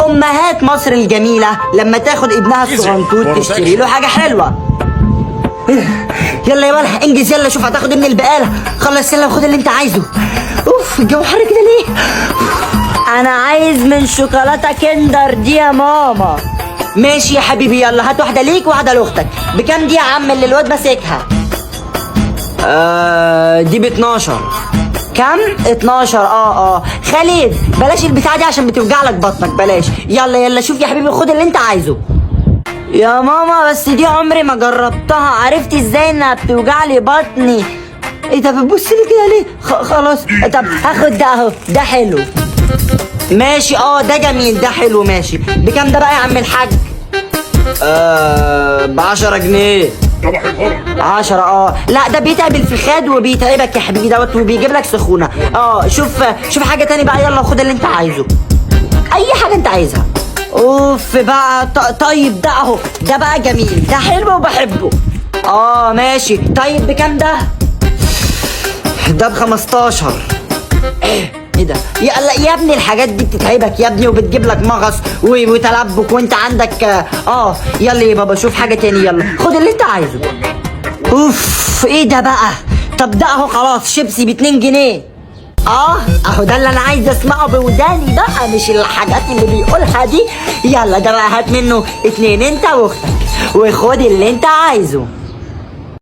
امهات مصر الجميله لما تاخد ابنها الصغنطوط تشتري له حاجه حلوه. يلا يا مالح انجز، يلا شوف هتاخد ابن البقاله. خلص يلا وخد اللي انت عايزه. اوف الجو حر كده ليه؟ انا عايز من شوكولاته كندر دي يا ماما. ماشي يا حبيبي، يلا هات واحده ليك وواحده لاختك. بكام دي يا عم اللي الواد ماسكها؟ دي ب12. كم؟ 12. خالد بلاش البتاعه دي عشان بتوجع لك بطنك، بلاش. يلا يلا شوف يا حبيبي خد اللي انت عايزه. يا ماما بس دي عمري ما جربتها، عرفت ازاي انها بتوجع لي بطني؟ ايه ده بتبص لي كده ليه؟ خلاص طب هاخد ده اهو، ده حلو. ماشي ده جميل، ده حلو ماشي. بكام ده بقى يا عم الحاج؟ ب10 جنيه. 10. لا ده بيتعب الفخاد وبيتعبك يا حبيبي دوت وبيجيب لك سخونه. شوف حاجه تاني بقى، يلا خد اللي انت عايزه، اي حاجه انت عايزها. اوف بقى. طيب ده اهو، ده بقى جميل، ده حلو وبحبه. ماشي. طيب بكام ده؟ ده ب15. ايه ده؟ يا ابني الحاجات دي بتتعبك يا ابني وبتجيب لك مغص وتلبك وانت عندك يلا يا بابا شوف حاجه تاني، يلا خد اللي انت عايزه. اوف ايه ده بقى؟ طب ده اهو خلاص شيبسي ب2 جنيه. اهو ده اللي انا عايز اسمعه بوداني بقى، مش الحاجات اللي بيقولها دي. يلا ده بقى هات منه 2 انت واختك وخد اللي انت عايزه.